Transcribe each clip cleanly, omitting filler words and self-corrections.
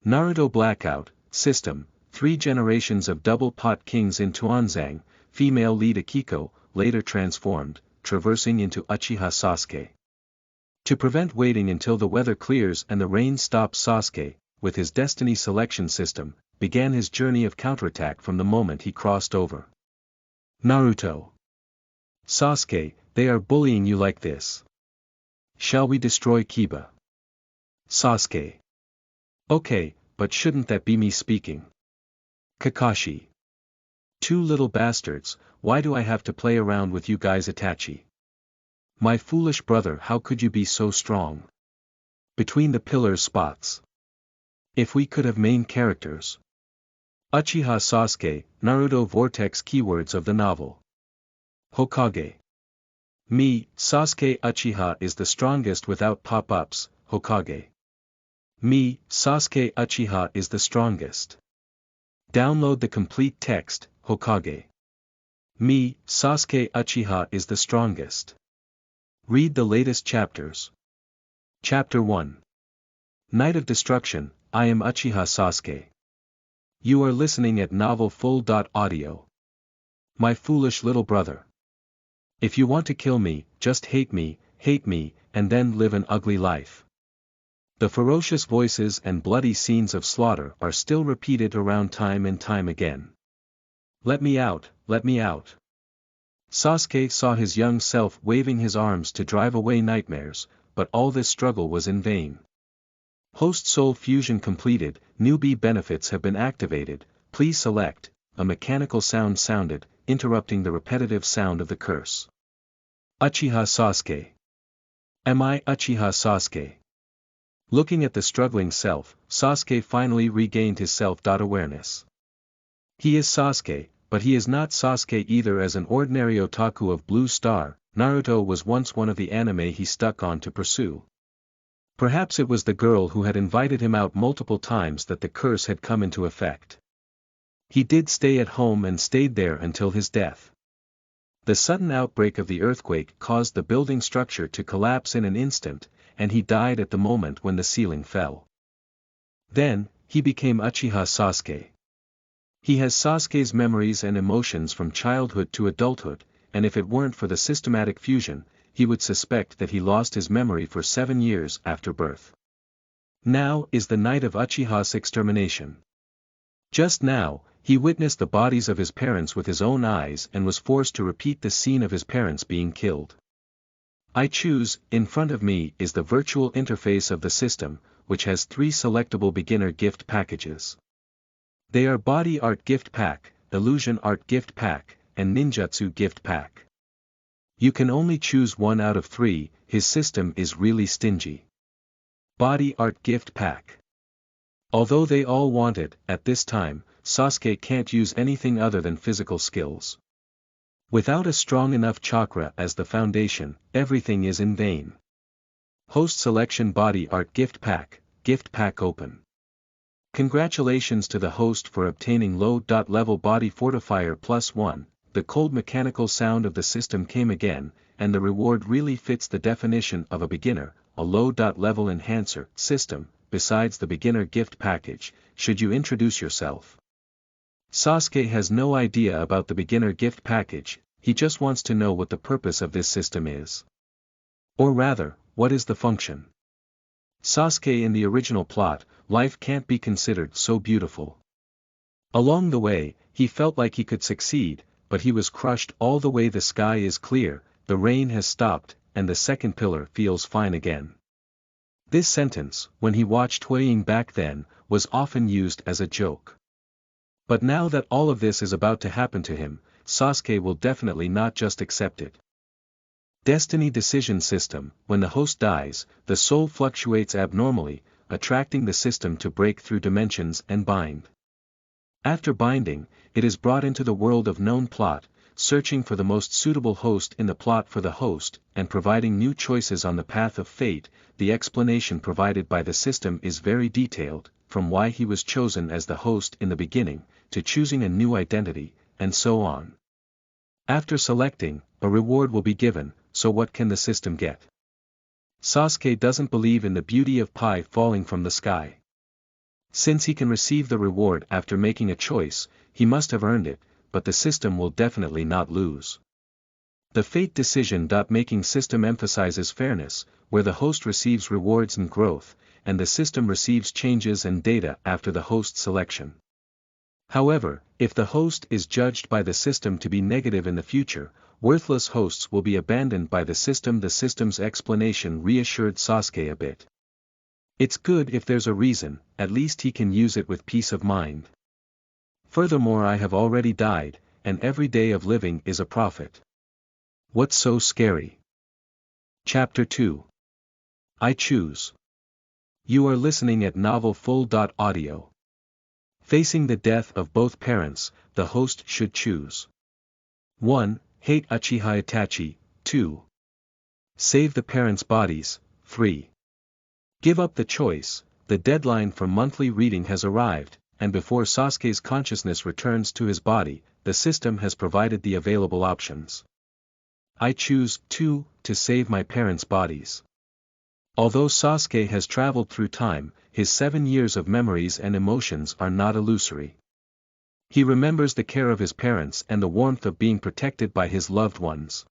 Naruto Blackout, System, 3 generations of double pot kings in Tuanzang, female lead Akiko, later transformed, traversing into Uchiha Sasuke. To prevent waiting until the weather clears and the rain stops, Sasuke, with his destiny selection system, began his journey of counterattack from the moment he crossed over. Naruto. Sasuke, they are bullying you like this. Shall we destroy Kiba? Sasuke. Okay, but shouldn't that be me speaking? Kakashi. 2 little bastards, why do I have to play around with you guys? Itachi. My foolish brother, how could you be so strong? Between the pillars spots. If we could have main characters. Uchiha Sasuke, Naruto Vortex. Keywords of the novel. Hokage. Me, Sasuke. Uchiha is the strongest without pop-ups, Hokage. Me, Sasuke. Uchiha is the strongest. Download the complete text, Hokage. Me, Sasuke. Uchiha is the strongest. Read the latest chapters. Chapter 1. Night of Destruction, I am Uchiha Sasuke. You are listening at Novel Full.audio. My foolish little brother. If you want to kill me, just hate me, and then live an ugly life. The ferocious voices and bloody scenes of slaughter are still repeated around time and time again. Let me out, let me out. Sasuke saw his young self waving his arms to drive away nightmares, but all this struggle was in vain. Host-soul fusion completed, newbie benefits have been activated, please select. A mechanical sound sounded, interrupting the repetitive sound of the curse. Uchiha Sasuke. Am I Uchiha Sasuke? Looking at the struggling self, Sasuke finally regained his self-awareness. He is Sasuke, but he is not Sasuke either. As an ordinary otaku of Blue Star, Naruto was once one of the anime he stuck on to pursue. Perhaps it was the girl who had invited him out multiple times that the curse had come into effect. He did stay at home and stayed there until his death. The sudden outbreak of the earthquake caused the building structure to collapse in an instant, and he died at the moment when the ceiling fell. Then, he became Uchiha Sasuke. He has Sasuke's memories and emotions from childhood to adulthood, and if it weren't for the systematic fusion, he would suspect that he lost his memory for 7 years after birth. Now is the night of Uchiha's extermination. Just now, he witnessed the bodies of his parents with his own eyes and was forced to repeat the scene of his parents being killed. I choose, in front of me is the virtual interface of the system, which has 3 selectable beginner gift packages. They are Body Art Gift Pack, Illusion Art Gift Pack, and Ninjutsu Gift Pack. You can only choose 1 out of 3, his system is really stingy. Body Art Gift Pack. Although they all want it, at this time, Sasuke can't use anything other than physical skills. Without a strong enough chakra as the foundation, everything is in vain. Host Selection Body Art Gift Pack open. Congratulations to the host for obtaining low-level body fortifier +1, the cold mechanical sound of the system came again, and the reward really fits the definition of a beginner, a low-level enhancer system. Besides the beginner gift package, should you introduce yourself? Sasuke has no idea about the beginner gift package, he just wants to know what the purpose of this system is. Or rather, what is the function? Sasuke in the original plot, life can't be considered so beautiful. Along the way, he felt like he could succeed, but he was crushed all the way. The sky is clear, the rain has stopped, and the second pillar feels fine again. This sentence, when he watched Huiying back then, was often used as a joke. But now that all of this is about to happen to him, Sasuke will definitely not just accept it. Destiny Decision System. When the host dies, the soul fluctuates abnormally, attracting the system to break through dimensions and bind. After binding, it is brought into the world of known plot, searching for the most suitable host in the plot for the host, and providing new choices on the path of fate. The explanation provided by the system is very detailed, from why he was chosen as the host in the beginning, to choosing a new identity, and so on. After selecting, a reward will be given, so what can the system get? Sasuke doesn't believe in the beauty of pie falling from the sky. Since he can receive the reward after making a choice, he must have earned it, but the system will definitely not lose. The fate decision-making system emphasizes fairness, where the host receives rewards and growth, and the system receives changes and data after the host selection. However, if the host is judged by the system to be negative in the future, worthless hosts will be abandoned by the system. The system's explanation reassured Sasuke a bit. It's good if there's a reason, at least he can use it with peace of mind. Furthermore, I have already died, and every day of living is a profit. What's so scary? Chapter 2. I choose. You are listening at Novel Full.audio. Facing the death of both parents, the host should choose. 1. Hate Uchiha Itachi. 2. Save the parents' bodies. 3. Give up the choice. The deadline for monthly reading has arrived, and before Sasuke's consciousness returns to his body, the system has provided the available options. I choose 2, to save my parents' bodies. Although Sasuke has traveled through time, his 7 years of memories and emotions are not illusory. He remembers the care of his parents and the warmth of being protected by his loved ones.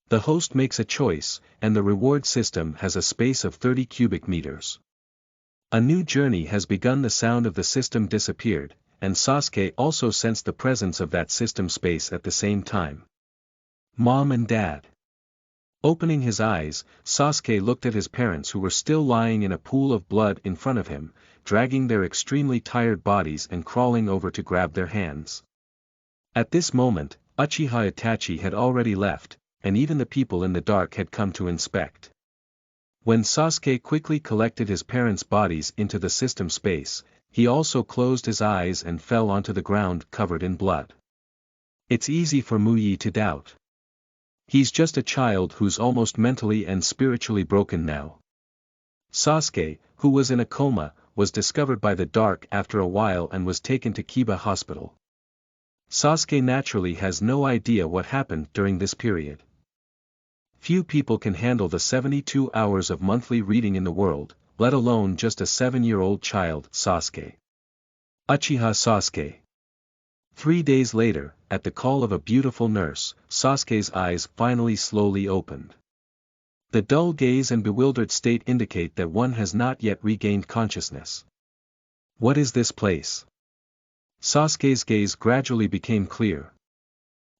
The host makes a choice, and the reward system has a space of 30 cubic meters. A new journey has begun. The sound of the system disappeared, and Sasuke also sensed the presence of that system space at the same time. Mom and Dad. Opening his eyes, Sasuke looked at his parents who were still lying in a pool of blood in front of him, dragging their extremely tired bodies and crawling over to grab their hands. At this moment, Uchiha Itachi had already left, and even the people in the dark had come to inspect. When Sasuke quickly collected his parents' bodies into the system space, he also closed his eyes and fell onto the ground covered in blood. It's easy for Muyi to doubt. He's just a child who's almost mentally and spiritually broken now. Sasuke, who was in a coma, was discovered by the dark after a while and was taken to Kiba Hospital. Sasuke naturally has no idea what happened during this period. Few people can handle the 72 hours of monthly reading in the world, let alone just a 7-year-old child. Sasuke. Uchiha Sasuke. 3 days later, at the call of a beautiful nurse, Sasuke's eyes finally slowly opened. The dull gaze and bewildered state indicate that one has not yet regained consciousness. What is this place? Sasuke's gaze gradually became clear.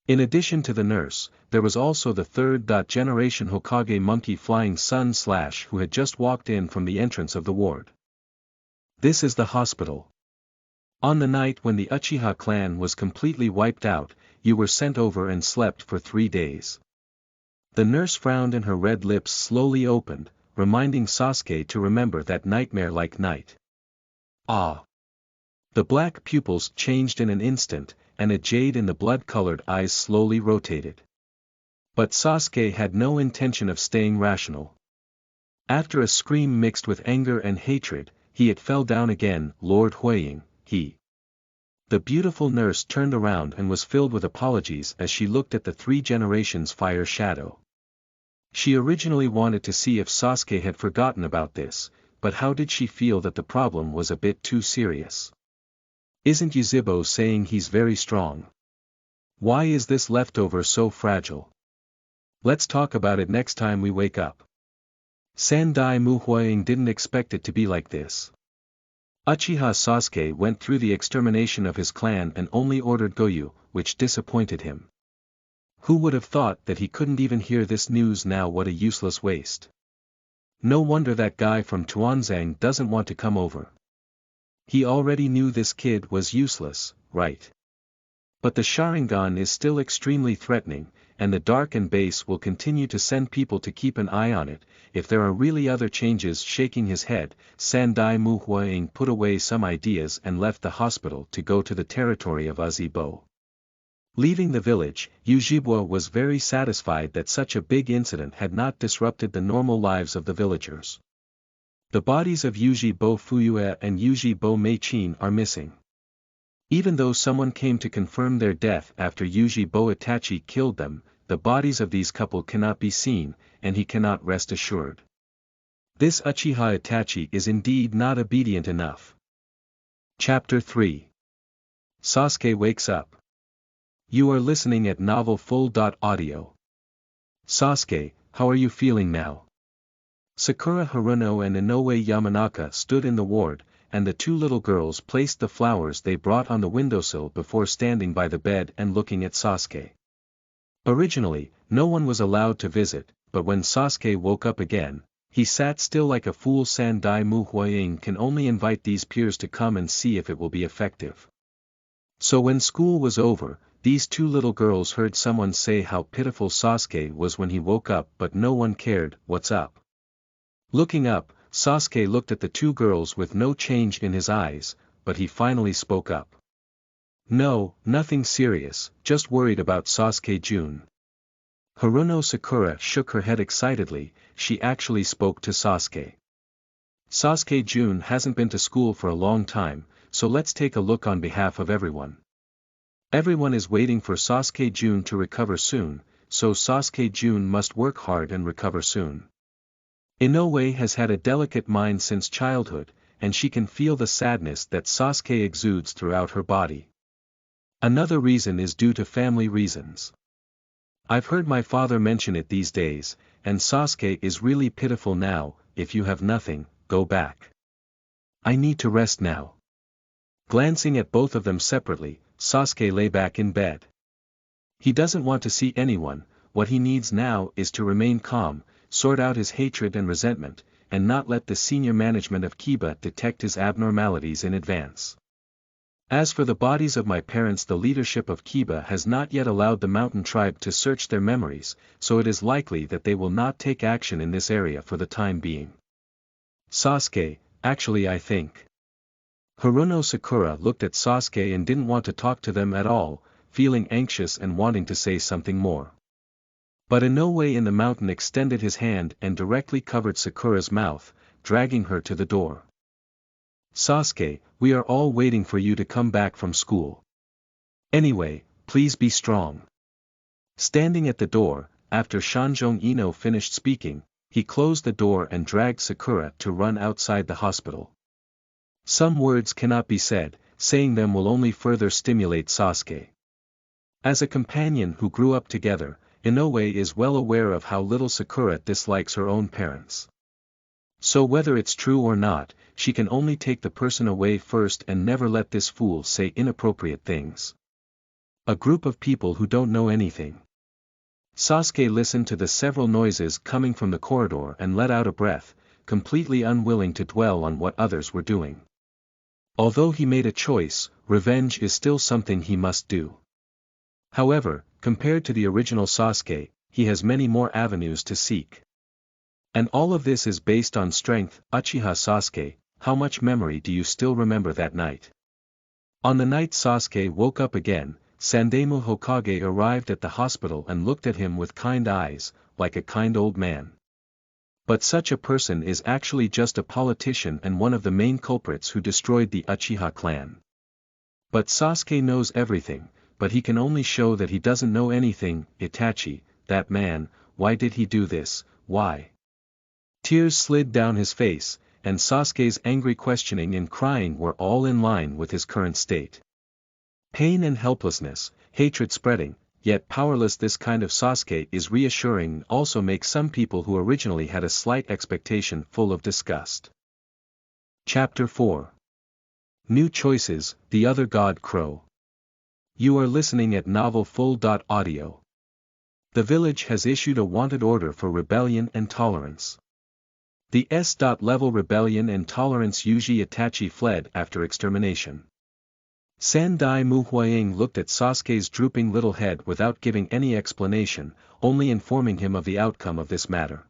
In addition to the nurse, there was also the third-generation Hokage monkey flying sun/ who had just walked in from the entrance of the ward. This is the hospital. On the night when the Uchiha clan was completely wiped out, you were sent over and slept for 3 days. The nurse frowned and her red lips slowly opened, reminding Sasuke to remember that nightmare-like night. Ah! The black pupils changed in an instant, and a jade in the blood-colored eyes slowly rotated. But Sasuke had no intention of staying rational. After a scream mixed with anger and hatred, it fell down again. Lord Huiying, he. The beautiful nurse turned around and was filled with apologies as she looked at the 3 generations fire shadow. She originally wanted to see if Sasuke had forgotten about this, but how did she feel that the problem was a bit too serious? Isn't Yuzhibo saying he's very strong? Why is this leftover so fragile? Let's talk about it next time we wake up. Sandai Muhuiying didn't expect it to be like this. Uchiha Sasuke went through the extermination of his clan and only ordered Goyu, which disappointed him. Who would have thought that he couldn't even hear this news now? What a useless waste. No wonder that guy from Tuanzang doesn't want to come over. He already knew this kid was useless, right? But the Sharingan is still extremely threatening, and the Dark and Base will continue to send people to keep an eye on it. If there are really other changes. Shaking his head, Sandai Muhuiying put away some ideas and left the hospital to go to the territory of Uchiha. Leaving the village, Uchiha was very satisfied that such a big incident had not disrupted the normal lives of the villagers. The bodies of Uchiha Fuyue and Uchiha Meichin are missing. Even though someone came to confirm their death after Uchiha Itachi killed them, the bodies of these couple cannot be seen, and he cannot rest assured. This Uchiha Itachi is indeed not obedient enough. Chapter 3. Sasuke wakes up. You are listening at Novel Full.audio. Sasuke, how are you feeling now? Sakura Haruno and Inoue Yamanaka stood in the ward, and the two little girls placed the flowers they brought on the windowsill before standing by the bed and looking at Sasuke. Originally, no one was allowed to visit, but when Sasuke woke up again, he sat still like a fool. Sandai Muhuaying can only invite these peers to come and see if it will be effective. So when school was over, these two little girls heard someone say how pitiful Sasuke was when he woke up, but no one cared. What's up? Looking up, Sasuke looked at the two girls with no change in his eyes, but he finally spoke up. No, nothing serious, just worried about Sasuke-jun. Haruno Sakura shook her head excitedly. She actually spoke to Sasuke. Sasuke-jun hasn't been to school for a long time, so let's take a look on behalf of everyone. Everyone is waiting for Sasuke-jun to recover soon, so Sasuke-jun must work hard and recover soon. Inoue has had a delicate mind since childhood, and she can feel the sadness that Sasuke exudes throughout her body. Another reason is due to family reasons. I've heard my father mention it these days, and Sasuke is really pitiful now. If you have nothing, go back. I need to rest now. Glancing at both of them separately, Sasuke lay back in bed. He doesn't want to see anyone. What he needs now is to remain calm, sort out his hatred and resentment, and not let the senior management of Kiba detect his abnormalities in advance. As for the bodies of my parents, the leadership of Kiba has not yet allowed the mountain tribe to search their memories, so it is likely that they will not take action in this area for the time being. Sasuke, actually I think. Haruno Sakura looked at Sasuke and didn't want to talk to them at all, feeling anxious and wanting to say something more. But Inoue in the mountain extended his hand and directly covered Sakura's mouth, dragging her to the door. Sasuke, we are all waiting for you to come back from school. Anyway, please be strong. Standing at the door, after Shanjong Ino finished speaking, he closed the door and dragged Sakura to run outside the hospital. Some words cannot be said, saying them will only further stimulate Sasuke. As a companion who grew up together, Inoue is well aware of how little Sakura dislikes her own parents. So whether it's true or not, she can only take the person away first and never let this fool say inappropriate things. A group of people who don't know anything. Sasuke listened to the several noises coming from the corridor and let out a breath, completely unwilling to dwell on what others were doing. Although he made a choice, revenge is still something he must do. However, compared to the original Sasuke, he has many more avenues to seek. And all of this is based on strength. Uchiha Sasuke, how much memory do you still remember that night? On the night Sasuke woke up again, Sandaime Hokage arrived at the hospital and looked at him with kind eyes, like a kind old man. But such a person is actually just a politician and one of the main culprits who destroyed the Uchiha clan. But Sasuke knows everything, but he can only show that he doesn't know anything. Itachi, that man, why did he do this, why? Tears slid down his face, and Sasuke's angry questioning and crying were all in line with his current state. Pain and helplessness, hatred spreading, yet powerless. This kind of Sasuke is reassuring and also makes some people who originally had a slight expectation full of disgust. Chapter 4. New Choices, The Other God Crow. You are listening at Novel Full.audio. The village has issued a wanted order for rebellion and tolerance. The S.level rebellion and tolerance. Yuji Itachi fled after extermination. Sandai Muhuaying looked at Sasuke's drooping little head without giving any explanation, only informing him of the outcome of this matter.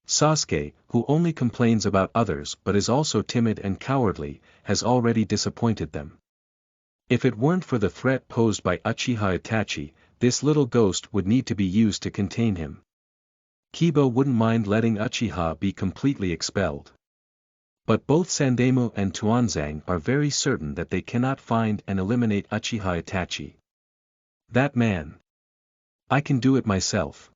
Sasuke, who only complains about others but is also timid and cowardly, has already disappointed them. If it weren't for the threat posed by Uchiha Itachi, this little ghost would need to be used to contain him. Kiba wouldn't mind letting Uchiha be completely expelled. But both Sandaime and Tuanzang are very certain that they cannot find and eliminate Uchiha Itachi. That man. I can do it myself.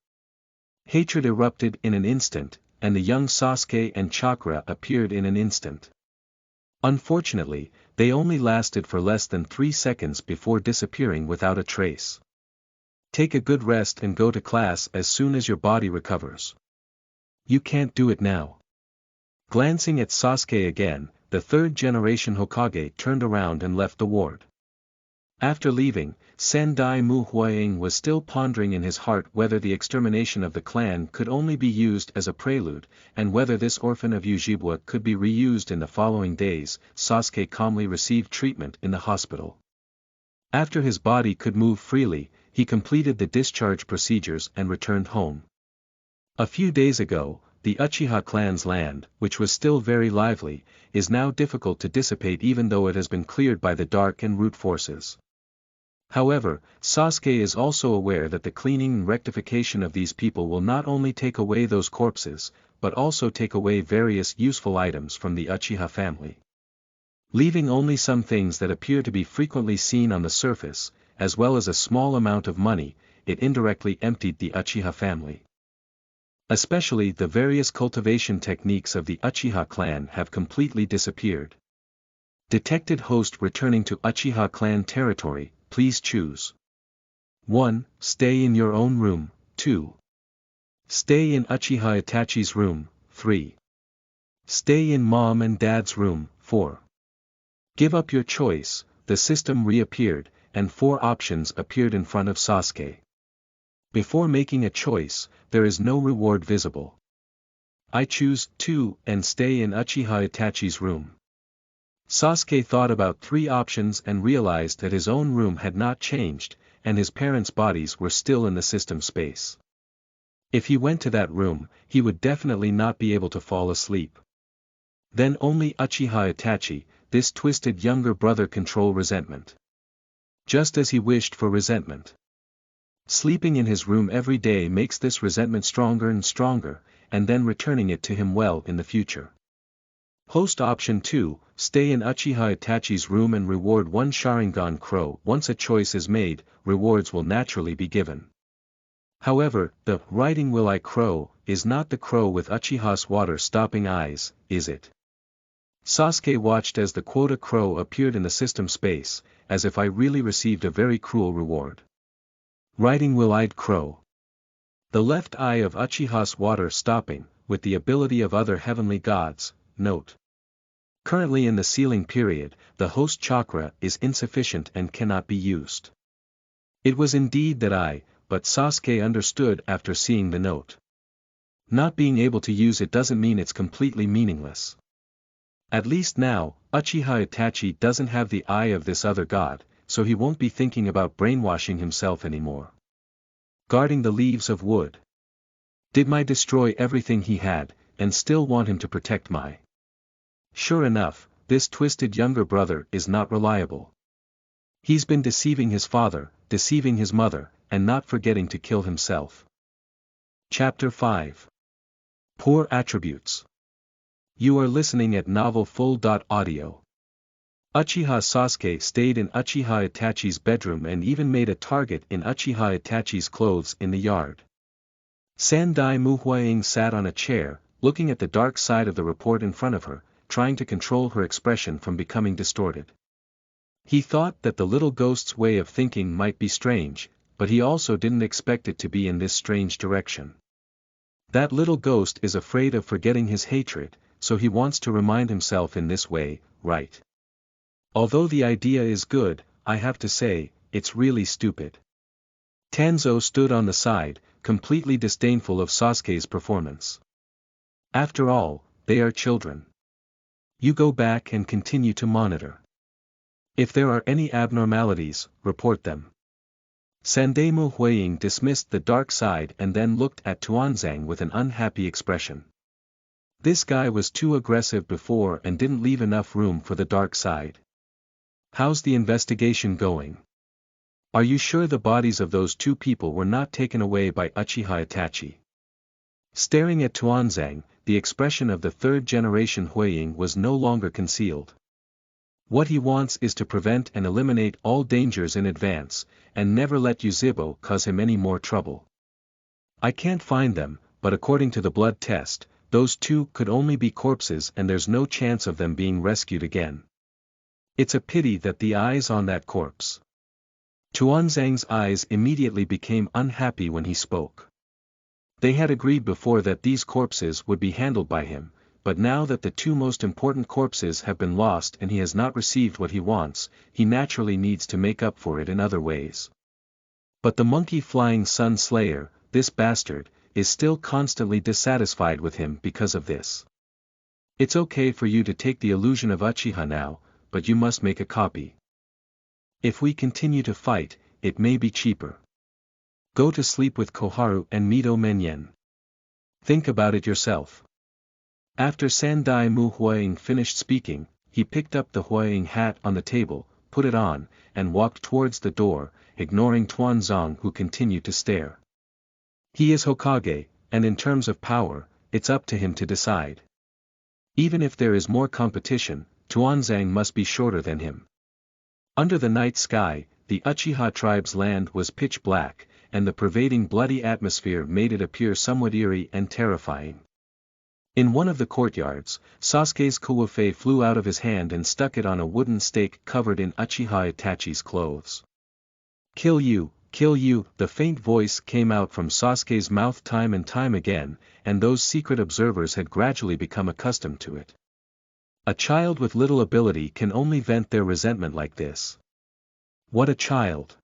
Hatred erupted in an instant, and the young Sasuke and Chakra appeared in an instant. Unfortunately, They only lasted for less than 3 seconds before disappearing without a trace. Take a good rest and go to class as soon as your body recovers. You can't do it now. Glancing at Sasuke again, the third-generation Hokage turned around and left the ward. After leaving, Sendai Muhuang was still pondering in his heart whether the extermination of the clan could only be used as a prelude, and whether this orphan of Ujibwa could be reused in the following days. Sasuke calmly received treatment in the hospital. After his body could move freely, he completed the discharge procedures and returned home. A few days ago, the Uchiha clan's land, which was still very lively, is now difficult to dissipate even though it has been cleared by the dark and root forces. However, Sasuke is also aware that the cleaning and rectification of these people will not only take away those corpses, but also take away various useful items from the Uchiha family. Leaving only some things that appear to be frequently seen on the surface, as well as a small amount of money, it indirectly emptied the Uchiha family. Especially the various cultivation techniques of the Uchiha clan have completely disappeared. Detected host returning to Uchiha clan territory, please choose. 1. Stay in your own room. 2. Stay in Uchiha Itachi's room. 3. Stay in mom and dad's room. 4. Give up your choice. The system reappeared, and 4 options appeared in front of Sasuke. Before making a choice, there is no reward visible. I choose 2 and stay in Uchiha Itachi's room. Sasuke thought about 3 options and realized that his own room had not changed, and his parents' bodies were still in the system space. If he went to that room, he would definitely not be able to fall asleep. Then only Uchiha Itachi, this twisted younger brother, control resentment. Just as he wished for resentment. Sleeping in his room every day makes this resentment stronger and stronger, and then returning it to him well in the future. Host option 2, stay in Uchiha Itachi's room and reward 1 Sharingan crow. Once a choice is made, rewards will naturally be given. However, the writing will I crow is not the crow with Uchiha's water-stopping eyes, is it? Sasuke watched as the quota crow appeared in the system space, as if I really received a very cruel reward. Writing will-eyed crow. The left eye of Uchiha's water stopping, with the ability of other heavenly gods. Note. Currently in the sealing period, the host chakra is insufficient and cannot be used. It was indeed that eye, but Sasuke understood after seeing the note. Not being able to use it doesn't mean it's completely meaningless. At least now, Uchiha Itachi doesn't have the eye of this other god, so he won't be thinking about brainwashing himself anymore. Guarding the leaves of wood. Did my destroy everything he had, and still want him to protect my. Sure enough, this twisted younger brother is not reliable. He's been deceiving his father, deceiving his mother, and not forgetting to kill himself. Chapter 5. Poor Attributes. You are listening at novelfull.audio. Uchiha Sasuke stayed in Uchiha Itachi's bedroom and even made a target in Uchiha Itachi's clothes in the yard. Sendai Muhuang sat on a chair, looking at the dark side of the report in front of her, trying to control her expression from becoming distorted. He thought that the little ghost's way of thinking might be strange, but he also didn't expect it to be in this strange direction. That little ghost is afraid of forgetting his hatred, so he wants to remind himself in this way, right? Although the idea is good, I have to say, it's really stupid. Tanzo stood on the side, completely disdainful of Sasuke's performance. After all, they are children. You go back and continue to monitor. If there are any abnormalities, report them. Sandemu Huiying dismissed the dark side and then looked at Tuanzang with an unhappy expression. This guy was too aggressive before and didn't leave enough room for the dark side. How's the investigation going? Are you sure the bodies of those 2 people were not taken away by Uchiha Itachi? Staring at Tuanzang, the expression of the third-generation Huiying was no longer concealed. What he wants is to prevent and eliminate all dangers in advance, and never let Uchiha cause him any more trouble. I can't find them, but according to the blood test, those 2 could only be corpses and there's no chance of them being rescued again. It's a pity that the eyes on that corpse. Tuanzang's eyes immediately became unhappy when he spoke. They had agreed before that these corpses would be handled by him, but now that the two most important corpses have been lost and he has not received what he wants, he naturally needs to make up for it in other ways. But the monkey-flying sun slayer, this bastard, is still constantly dissatisfied with him because of this. It's okay for you to take the illusion of Uchiha now, but you must make a copy. If we continue to fight, it may be cheaper. Go to sleep with Koharu and Mito Menyen. Think about it yourself. After Sandai Mu Huaying finished speaking, he picked up the Huaying hat on the table, put it on, and walked towards the door, ignoring Tuanzang who continued to stare. He is Hokage, and in terms of power, it's up to him to decide. Even if there is more competition, Tuanzang must be shorter than him. Under the night sky, the Uchiha tribe's land was pitch black, and the pervading bloody atmosphere made it appear somewhat eerie and terrifying. In one of the courtyards, Sasuke's kuwafe flew out of his hand and stuck it on a wooden stake covered in Uchiha Itachi's clothes. Kill you, the faint voice came out from Sasuke's mouth time and time again, and those secret observers had gradually become accustomed to it. A child with little ability can only vent their resentment like this. What a child!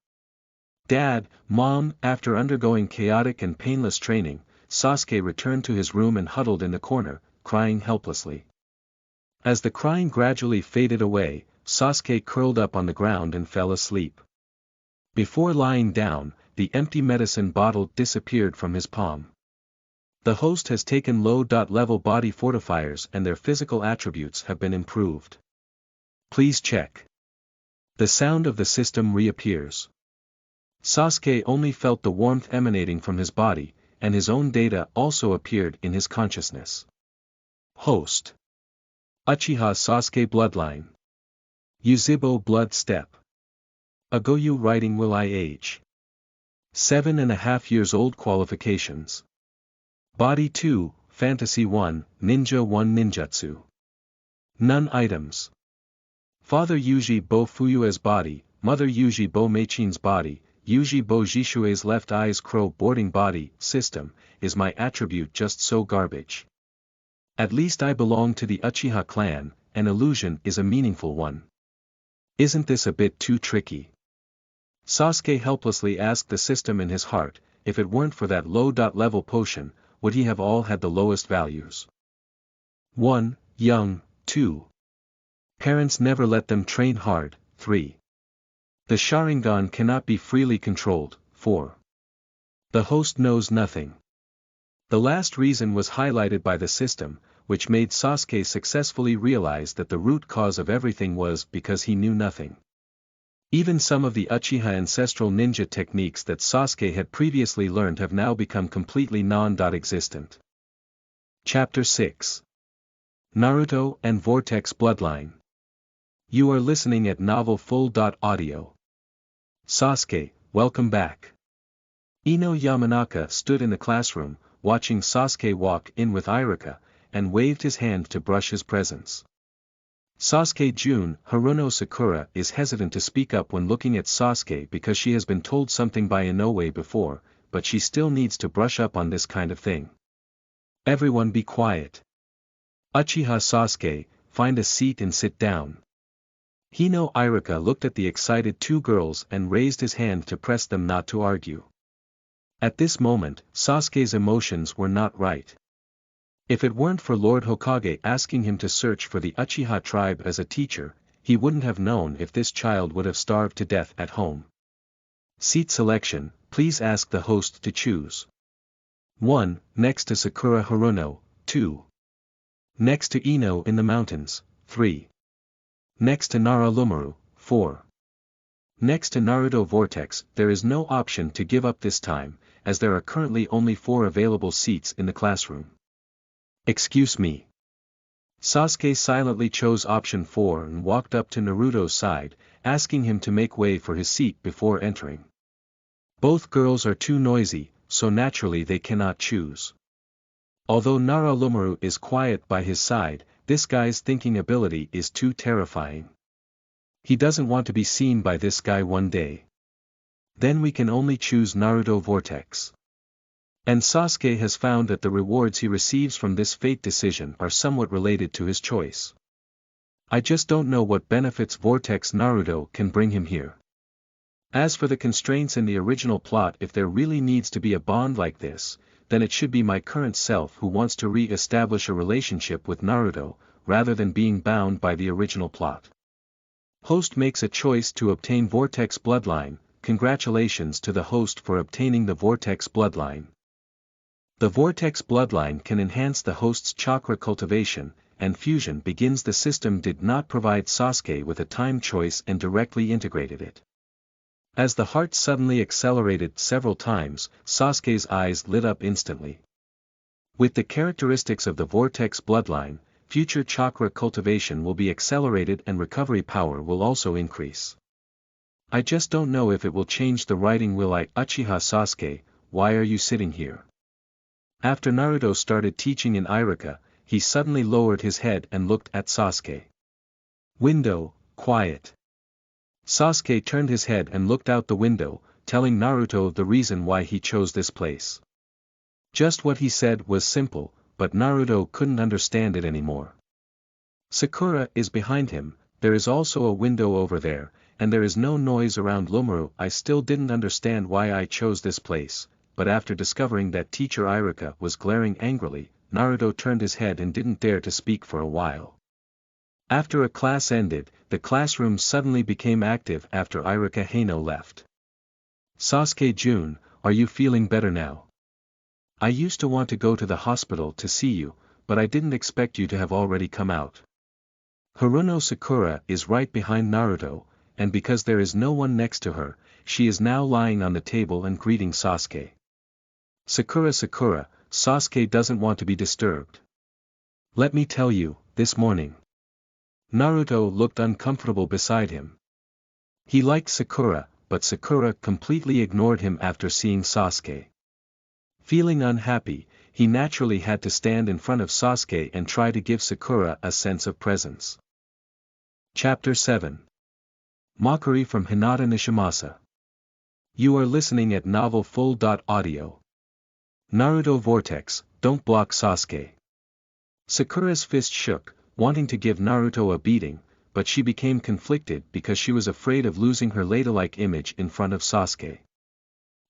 Dad, Mom, after undergoing chaotic and painless training, Sasuke returned to his room and huddled in the corner, crying helplessly. As the crying gradually faded away, Sasuke curled up on the ground and fell asleep. Before lying down, the empty medicine bottle disappeared from his palm. The host has taken low-level body fortifiers and their physical attributes have been improved. Please check. The sound of the system reappears. Sasuke only felt the warmth emanating from his body, and his own data also appeared in his consciousness. Host. Uchiha Sasuke Bloodline. Uchiha Blood Step. Agoyu writing will I age. 7.5 years old qualifications. Body 2, Fantasy 1, Ninja 1 Ninjutsu. None items. Father Yuji Bo Fuyue's body, Mother Yuji Bo Meichin's body, Yuji Bo Jishue's left eye's crow boarding body, system, is my attribute just so garbage. At least I belong to the Uchiha clan, an illusion is a meaningful one. Isn't this a bit too tricky? Sasuke helplessly asked the system in his heart, if it weren't for that low-level potion, would he have all had the lowest values? 1. Young, 2. Parents never let them train hard, 3. The Sharingan cannot be freely controlled, 4. The host knows nothing. The last reason was highlighted by the system, which made Sasuke successfully realize that the root cause of everything was because he knew nothing. Even some of the Uchiha ancestral ninja techniques that Sasuke had previously learned have now become completely non-existent. Chapter 6. Naruto and Vortex Bloodline. You are listening at Novel Full.audio. Sasuke, welcome back. Ino Yamanaka stood in the classroom, watching Sasuke walk in with Iruka, and waved his hand to brush his presence. Sasuke Jun, Haruno Sakura is hesitant to speak up when looking at Sasuke because she has been told something by Inoue before, but she still needs to brush up on this kind of thing. Everyone be quiet. Uchiha Sasuke, find a seat and sit down. Hino Iruka looked at the excited two girls and raised his hand to press them not to argue. At this moment, Sasuke's emotions were not right. If it weren't for Lord Hokage asking him to search for the Uchiha tribe as a teacher, he wouldn't have known if this child would have starved to death at home. Seat selection, please ask the host to choose. 1. Next to Sakura Haruno, 2. Next to Ino in the mountains, 3. Next to Nara Lumaru, 4. Next to Naruto Vortex. There is no option to give up this time, as there are currently only 4 available seats in the classroom. Excuse me. Sasuke silently chose option 4 and walked up to Naruto's side, asking him to make way for his seat before entering. Both girls are too noisy, so naturally they cannot choose. Although Nara Lumaru is quiet by his side, this guy's thinking ability is too terrifying. He doesn't want to be seen by this guy one day. Then we can only choose Naruto Vortex. And Sasuke has found that the rewards he receives from this fate decision are somewhat related to his choice. I just don't know what benefits Vortex Naruto can bring him here. As for the constraints in the original plot, if there really needs to be a bond like this, then it should be my current self who wants to re-establish a relationship with Naruto, rather than being bound by the original plot. Host makes a choice to obtain Vortex Bloodline. Congratulations to the host for obtaining the Vortex Bloodline. The Vortex Bloodline can enhance the host's chakra cultivation, and fusion begins. The system did not provide Sasuke with a time choice and directly integrated it. As the heart suddenly accelerated several times, Sasuke's eyes lit up instantly. With the characteristics of the Vortex Bloodline, future chakra cultivation will be accelerated and recovery power will also increase. I just don't know if it will change the writing. Will I? Uchiha Sasuke, why are you sitting here? After Naruto started teaching in Iruka, he suddenly lowered his head and looked at Sasuke. Window, quiet. Sasuke turned his head and looked out the window, telling Naruto the reason why he chose this place. Just what he said was simple, but Naruto couldn't understand it anymore. Sakura is behind him, there is also a window over there, and there is no noise around Lomaru. I still didn't understand why I chose this place, but after discovering that teacher Iruka was glaring angrily, Naruto turned his head and didn't dare to speak for a while. After a class ended, the classroom suddenly became active after Iruka Hano left. Sasuke-jun, are you feeling better now? I used to want to go to the hospital to see you, but I didn't expect you to have already come out. Haruno Sakura is right behind Naruto, and because there is no one next to her, she is now lying on the table and greeting Sasuke. Sakura, Sasuke doesn't want to be disturbed. Let me tell you, this morning. Naruto looked uncomfortable beside him. He liked Sakura, but Sakura completely ignored him after seeing Sasuke. Feeling unhappy, he naturally had to stand in front of Sasuke and try to give Sakura a sense of presence. Chapter 7. Mockery from Hinata Nishimasa. You are listening at Novel Full.audio. Naruto Vortex, don't block Sasuke. Sakura's fist shook, wanting to give Naruto a beating, but she became conflicted because she was afraid of losing her ladylike image in front of Sasuke.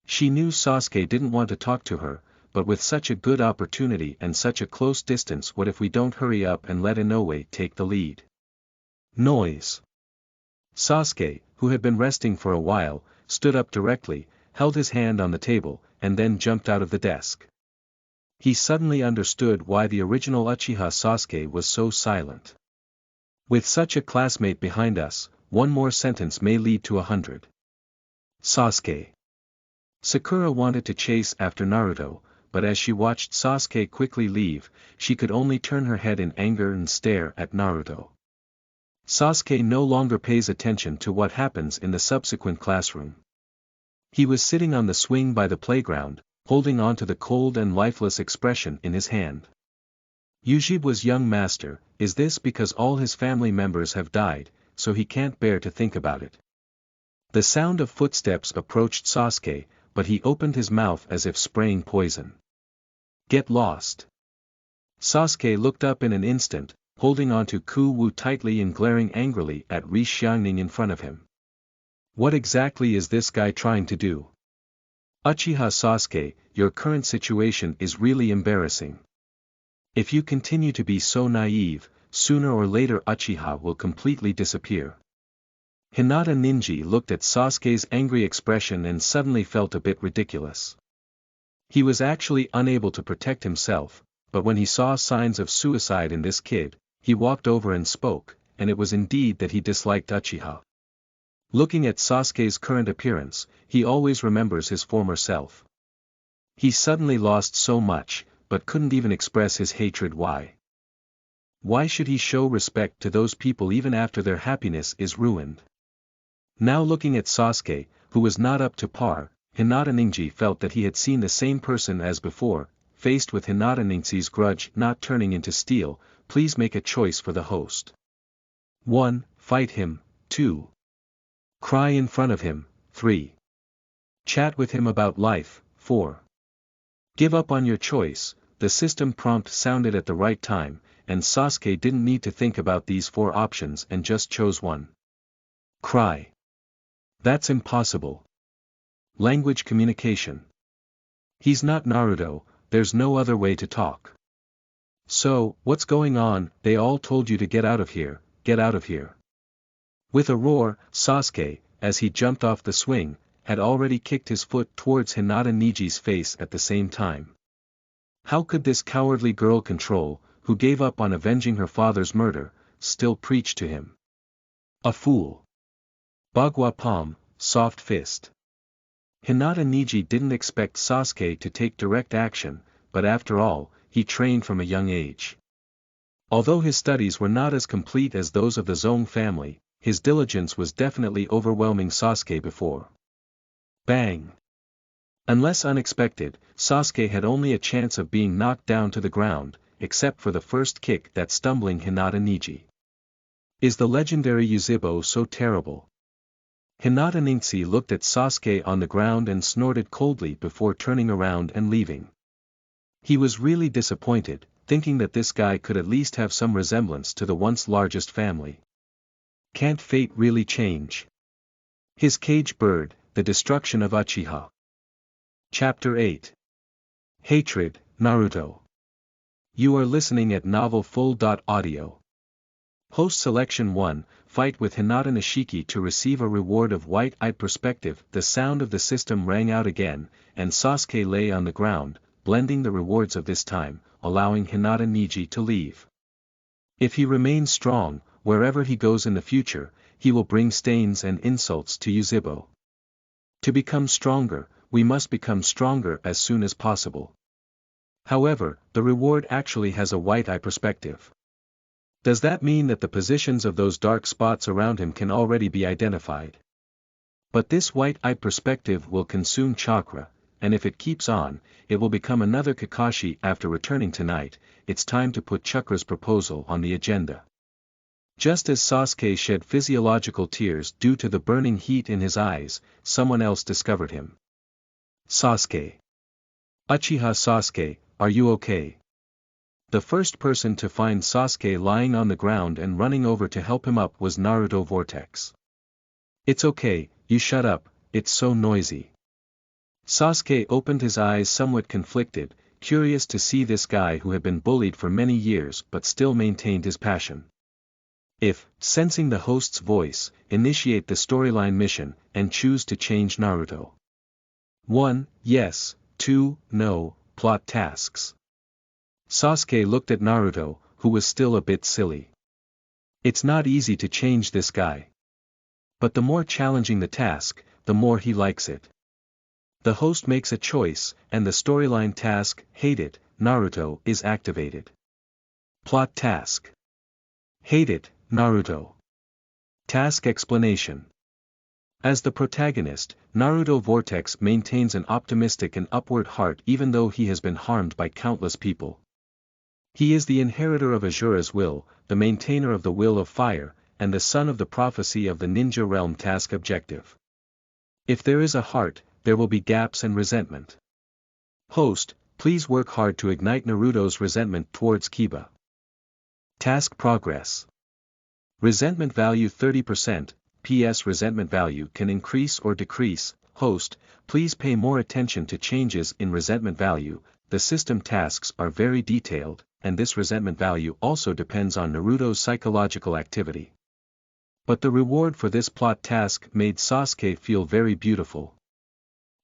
She knew Sasuke didn't want to talk to her, but with such a good opportunity and such a close distance, what if we don't hurry up and let Inoue take the lead? Noise. Sasuke, who had been resting for a while, stood up directly, held his hand on the table, and then jumped out of the desk. He suddenly understood why the original Uchiha Sasuke was so silent. With such a classmate behind us, one more sentence may lead to 100. Sasuke. Sakura wanted to chase after Naruto, but as she watched Sasuke quickly leave, she could only turn her head in anger and stare at Naruto. Sasuke no longer pays attention to what happens in the subsequent classroom. He was sitting on the swing by the playground, holding on to the cold and lifeless expression in his hand. Uchiha's young master, is this because all his family members have died, so he can't bear to think about it? The sound of footsteps approached Sasuke, but he opened his mouth as if spraying poison. Get lost. Sasuke looked up in an instant, holding on to Ku-Wu tightly and glaring angrily at Ri Xiangning in front of him. What exactly is this guy trying to do? Uchiha Sasuke, your current situation is really embarrassing. If you continue to be so naive, sooner or later Uchiha will completely disappear. Hinata Ninja looked at Sasuke's angry expression and suddenly felt a bit ridiculous. He was actually unable to protect himself, but when he saw signs of suicide in this kid, he walked over and spoke, and it was indeed that he disliked Uchiha. Looking at Sasuke's current appearance, he always remembers his former self. He suddenly lost so much, but couldn't even express his hatred. Why? Why should he show respect to those people even after their happiness is ruined? Now looking at Sasuke, who was not up to par, Hinata Ninja felt that he had seen the same person as before. Faced with Hinata Ninja's grudge not turning into steel, please make a choice for the host. 1. Fight him. 2. Cry in front of him, 3. Chat with him about life, 4. Give up on your choice. The system prompt sounded at the right time, and Sasuke didn't need to think about these 4 options and just chose one. Cry. That's impossible. Language communication. He's not Naruto, there's no other way to talk. So, what's going on? They all told you to get out of here, get out of here. With a roar, Sasuke, as he jumped off the swing, had already kicked his foot towards Hinata Niji's face at the same time. How could this cowardly girl control, who gave up on avenging her father's murder, still preach to him? A fool. Bagua palm, soft fist. Hinata Niji didn't expect Sasuke to take direct action, but after all, he trained from a young age. Although his studies were not as complete as those of the Zong family, his diligence was definitely overwhelming Sasuke before. Bang! Unless unexpected, Sasuke had only a chance of being knocked down to the ground, except for the first kick that stumbling Hinata Niji. Is the legendary Yuzhibo so terrible? Hinata Niji looked at Sasuke on the ground and snorted coldly before turning around and leaving. He was really disappointed, thinking that this guy could at least have some resemblance to the once largest family. Can't fate really change? His cage bird, the destruction of Uchiha. Chapter 8. Hatred, Naruto. You are listening at novelfull.audio. Host Selection 1, Fight with Hinata Nishiki to receive a reward of white-eyed perspective. The sound of the system rang out again, and Sasuke lay on the ground, blending the rewards of this time, allowing Hinata Niji to leave. If he remains strong, wherever he goes in the future, he will bring stains and insults to Yuzhibo. To become stronger, we must become stronger as soon as possible. However, the reward actually has a white-eye perspective. Does that mean that the positions of those dark spots around him can already be identified? But this white-eye perspective will consume chakra, and if it keeps on, it will become another Kakashi. After returning tonight, it's time to put Chakra's proposal on the agenda. Just as Sasuke shed physiological tears due to the burning heat in his eyes, someone else discovered him. Sasuke. Uchiha Sasuke, are you okay? The first person to find Sasuke lying on the ground and running over to help him up was Naruto Vortex. It's okay, you shut up, it's so noisy. Sasuke opened his eyes somewhat conflicted, curious to see this guy who had been bullied for many years but still maintained his passion. If, sensing the host's voice, initiate the storyline mission, and choose to change Naruto. 1. Yes, 2. No, plot tasks. Sasuke looked at Naruto, who was still a bit silly. It's not easy to change this guy. But the more challenging the task, the more he likes it. The host makes a choice, and the storyline task, Hate It, Naruto, is activated. Plot task. Hate It, Naruto. Task explanation. As the protagonist, Naruto Vortex maintains an optimistic and upward heart even though he has been harmed by countless people. He is the inheritor of Asura's will, the maintainer of the will of fire, and the son of the prophecy of the ninja realm. Task objective. If there is a heart, there will be gaps and resentment. Host, please work hard to ignite Naruto's resentment towards Kiba. Task progress. Resentment value 30%, PS resentment value can increase or decrease. Host, please pay more attention to changes in resentment value. The system tasks are very detailed, and this resentment value also depends on Naruto's psychological activity. But the reward for this plot task made Sasuke feel very beautiful.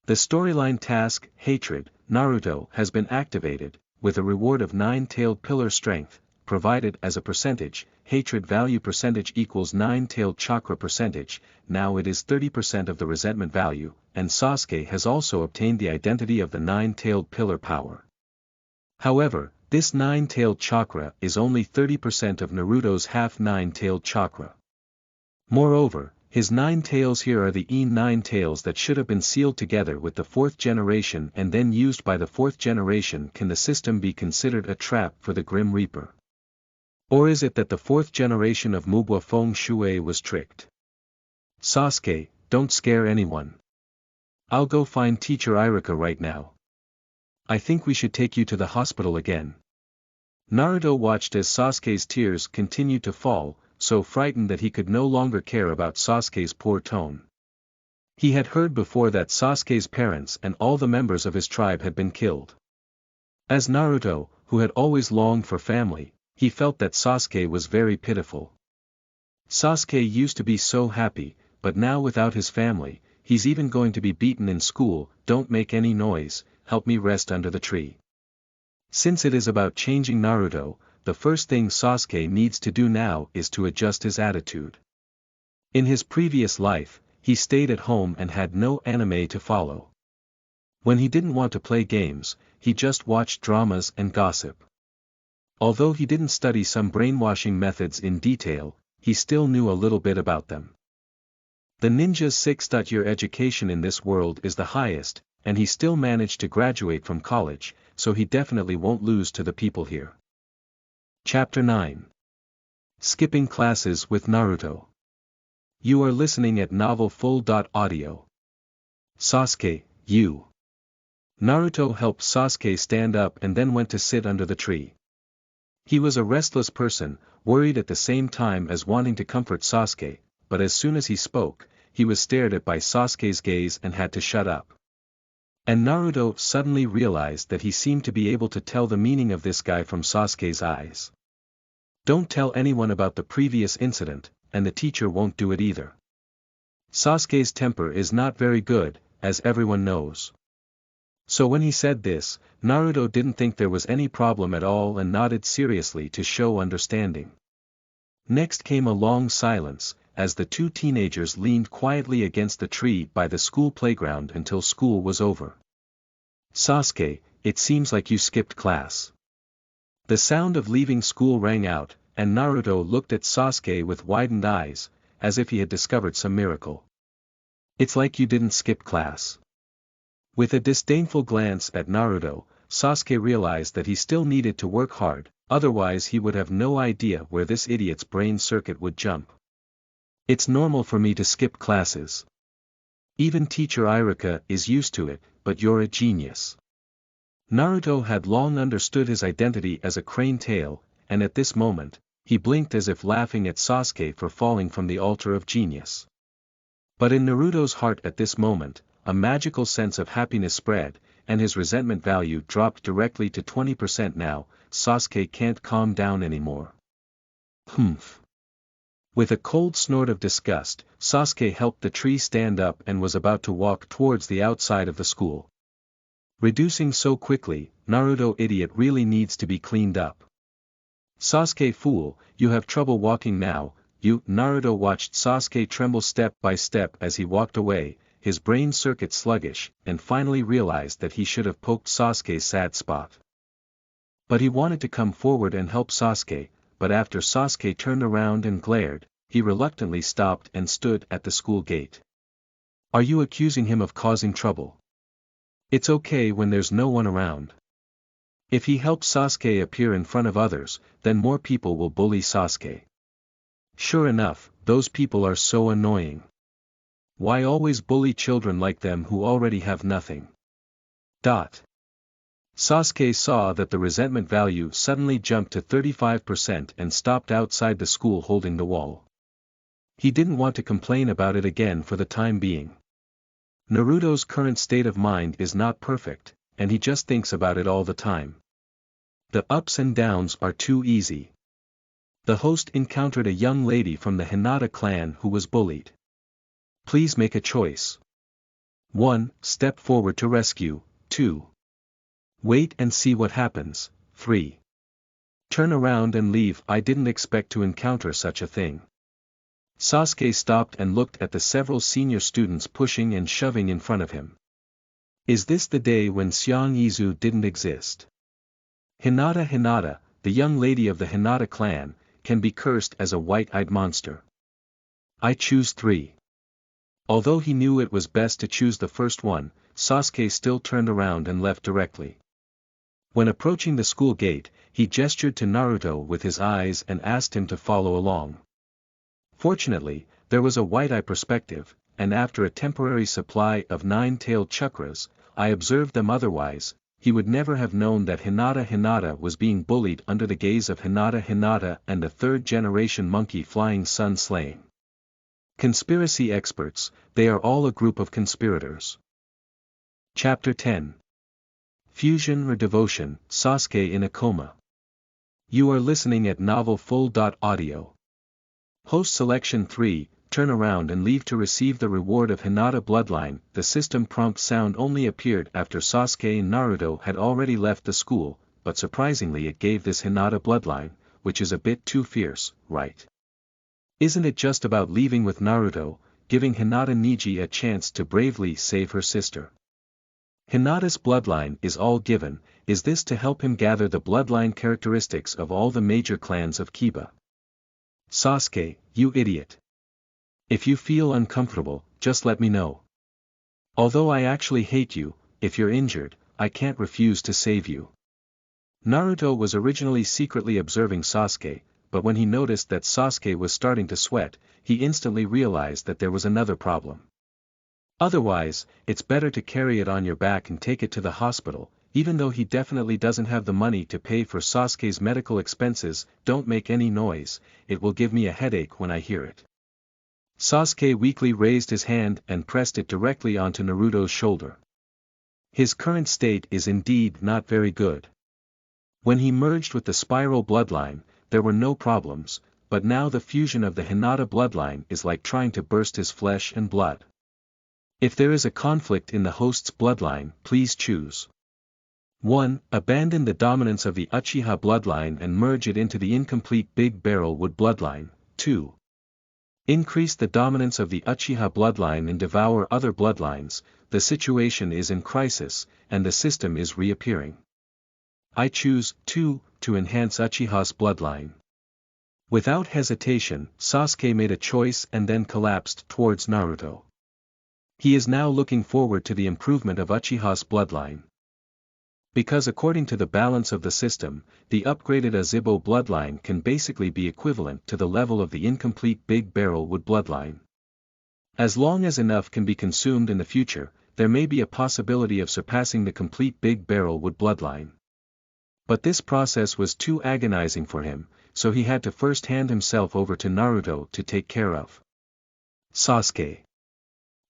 The storyline task, Hatred, Naruto, has been activated, with a reward of 9-tailed pillar strength, provided as a percentage. Hatred value percentage equals 9-tailed chakra percentage. Now it is 30% of the resentment value, and Sasuke has also obtained the identity of the 9-tailed pillar power. However, this 9-tailed chakra is only 30% of Naruto's half 9-tailed chakra. Moreover, his 9 tails here are the E9 tails that should have been sealed together with the 4th generation and then used by the 4th generation. Can the system be considered a trap for the Grim Reaper? Or is it that the 4th generation of Mubwa Feng Shui was tricked? Sasuke, don't scare anyone. I'll go find Teacher Iruka right now. I think we should take you to the hospital again. Naruto watched as Sasuke's tears continued to fall, so frightened that he could no longer care about Sasuke's poor tone. He had heard before that Sasuke's parents and all the members of his tribe had been killed. As Naruto, who had always longed for family, he felt that Sasuke was very pitiful. Sasuke used to be so happy, but now without his family, he's even going to be beaten in school. Don't make any noise, help me rest under the tree. Since it is about changing Naruto, the first thing Sasuke needs to do now is to adjust his attitude. In his previous life, he stayed at home and had no anime to follow. When he didn't want to play games, he just watched dramas and gossip. Although he didn't study some brainwashing methods in detail, he still knew a little bit about them. The ninja's 6-year education in this world is the highest, and he still managed to graduate from college, so he definitely won't lose to the people here. Chapter 9. Skipping Classes with Naruto. You are listening at novelfull.audio. Sasuke, you. Naruto helped Sasuke stand up and then went to sit under the tree. He was a restless person, worried at the same time as wanting to comfort Sasuke, but as soon as he spoke, he was stared at by Sasuke's gaze and had to shut up. And Naruto suddenly realized that he seemed to be able to tell the meaning of this guy from Sasuke's eyes. Don't tell anyone about the previous incident, and the teacher won't do it either. Sasuke's temper is not very good, as everyone knows. So when he said this, Naruto didn't think there was any problem at all and nodded seriously to show understanding. Next came a long silence, as the two teenagers leaned quietly against the tree by the school playground until school was over. Sasuke, it seems like you skipped class. The sound of leaving school rang out, and Naruto looked at Sasuke with widened eyes, as if he had discovered some miracle. It's like you didn't skip class. With a disdainful glance at Naruto, Sasuke realized that he still needed to work hard, otherwise he would have no idea where this idiot's brain circuit would jump. It's normal for me to skip classes. Even Teacher Iruka is used to it, but you're a genius. Naruto had long understood his identity as a crane tail, and at this moment, he blinked as if laughing at Sasuke for falling from the altar of genius. But in Naruto's heart at this moment, a magical sense of happiness spread, and his resentment value dropped directly to 20% now. Sasuke can't calm down anymore. Humph. With a cold snort of disgust, Sasuke helped the tree stand up and was about to walk towards the outside of the school. Reducing so quickly, Naruto idiot really needs to be cleaned up. Sasuke fool, you have trouble walking now, you. Naruto watched Sasuke tremble step by step as he walked away, his brain circuit sluggish, and finally realized that he should have poked Sasuke's sad spot. But he wanted to come forward and help Sasuke, but after Sasuke turned around and glared, he reluctantly stopped and stood at the school gate. Are you accusing him of causing trouble? It's okay when there's no one around. If he helps Sasuke appear in front of others, then more people will bully Sasuke. Sure enough, those people are so annoying. Why always bully children like them who already have nothing? Sasuke saw that the resentment value suddenly jumped to 35% and stopped outside the school holding the wall. He didn't want to complain about it again for the time being. Naruto's current state of mind is not perfect, and he just thinks about it all the time. The ups and downs are too easy. The host encountered a young lady from the Hinata clan who was bullied. Please make a choice. 1. Step forward to rescue. 2. Wait and see what happens. 3. Turn around and leave. I didn't expect to encounter such a thing. Sasuke stopped and looked at the several senior students pushing and shoving in front of him. Is this the day when Xiang didn't exist? Hinata, the young lady of the Hinata clan, can be cursed as a white-eyed monster. I choose 3. Although he knew it was best to choose the first one, Sasuke still turned around and left directly. When approaching the school gate, he gestured to Naruto with his eyes and asked him to follow along. Fortunately, there was a white-eye perspective, and after a temporary supply of 9-tailed chakras, I observed them otherwise. He would never have known that Hinata was being bullied under the gaze of Hinata and the third-generation monkey flying sun slaying. Conspiracy experts, they are all a group of conspirators. Chapter 10. Fusion or Devotion, Sasuke in a Coma. You are listening at novelfull.audio. Host Selection 3, turn around and leave to receive the reward of Hinata Bloodline. The system prompt sound only appeared after Sasuke and Naruto had already left the school, but surprisingly it gave this Hinata Bloodline, which is a bit too fierce, right? Isn't it just about leaving with Naruto, giving Hinata Niji a chance to bravely save her sister? Hinata's bloodline is all given. Is this to help him gather the bloodline characteristics of all the major clans of Kiba? Sasuke, you idiot. If you feel uncomfortable, just let me know. Although I actually hate you, if you're injured, I can't refuse to save you. Naruto was originally secretly observing Sasuke, but when he noticed that Sasuke was starting to sweat, he instantly realized that there was another problem. Otherwise, it's better to carry it on your back and take it to the hospital, even though he definitely doesn't have the money to pay for Sasuke's medical expenses. Don't make any noise, it will give me a headache when I hear it. Sasuke weakly raised his hand and pressed it directly onto Naruto's shoulder. His current state is indeed not very good. When he merged with the spiral bloodline, there were no problems, but now the fusion of the Hinata bloodline is like trying to burst his flesh and blood. If there is a conflict in the host's bloodline, please choose. 1. Abandon the dominance of the Uchiha bloodline and merge it into the incomplete Big Barrel Wood bloodline. 2. Increase the dominance of the Uchiha bloodline and devour other bloodlines. The situation is in crisis, and the system is reappearing. I choose 2, to enhance Uchiha's bloodline. Without hesitation, Sasuke made a choice and then collapsed towards Naruto. He is now looking forward to the improvement of Uchiha's bloodline. Because according to the balance of the system, the upgraded Uchiha bloodline can basically be equivalent to the level of the incomplete Big Barrel Wood bloodline. As long as enough can be consumed in the future, there may be a possibility of surpassing the complete Big Barrel Wood bloodline. But this process was too agonizing for him, so he had to first hand himself over to Naruto to take care of. Sasuke.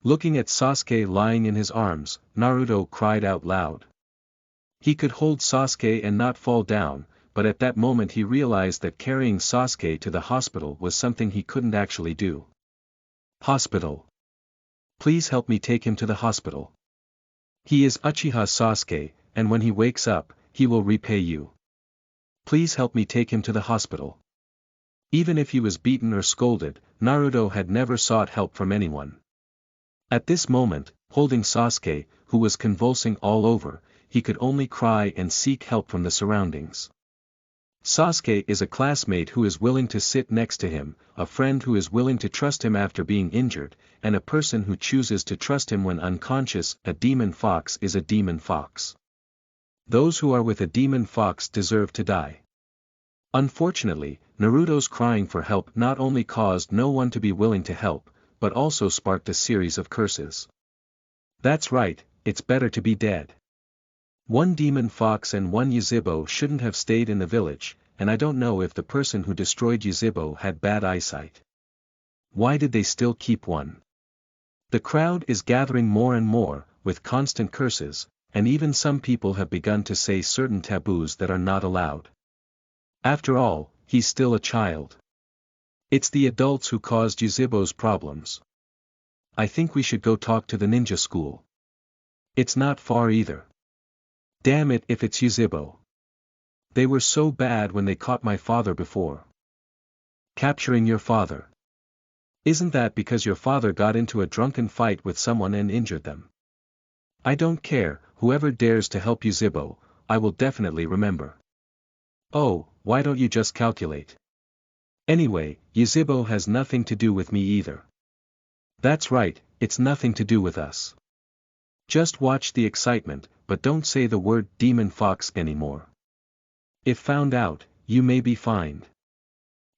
Looking at Sasuke lying in his arms, Naruto cried out loud. He could hold Sasuke and not fall down, but at that moment he realized that carrying Sasuke to the hospital was something he couldn't actually do. Hospital. Please help me take him to the hospital. He is Uchiha Sasuke, and when he wakes up, he will repay you. Please help me take him to the hospital. Even if he was beaten or scolded, Naruto had never sought help from anyone. At this moment, holding Sasuke, who was convulsing all over, he could only cry and seek help from the surroundings. Sasuke is a classmate who is willing to sit next to him, a friend who is willing to trust him after being injured, and a person who chooses to trust him when unconscious. A demon fox is a demon fox. Those who are with a demon fox deserve to die. Unfortunately, Naruto's crying for help not only caused no one to be willing to help, but also sparked a series of curses. That's right, it's better to be dead. One demon fox and one Uchiha shouldn't have stayed in the village, and I don't know if the person who destroyed Uchiha had bad eyesight. Why did they still keep one? The crowd is gathering more and more, with constant curses, and even some people have begun to say certain taboos that are not allowed. After all, he's still a child. It's the adults who caused Uchiha's problems. I think we should go talk to the ninja school. It's not far either. Damn it if it's Uchiha. They were so bad when they caught my father before. Capturing your father. Isn't that because your father got into a drunken fight with someone and injured them? I don't care, whoever dares to help Uchiha, I will definitely remember. Oh, why don't you just calculate? Anyway, Uchiha has nothing to do with me either. That's right, it's nothing to do with us. Just watch the excitement, but don't say the word demon fox anymore. If found out, you may be fined.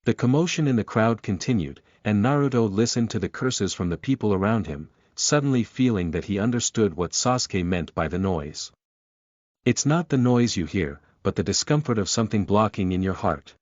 The commotion in the crowd continued, and Naruto listened to the curses from the people around him, suddenly feeling that he understood what Sasuke meant by the noise. It's not the noise you hear, but the discomfort of something blocking in your heart.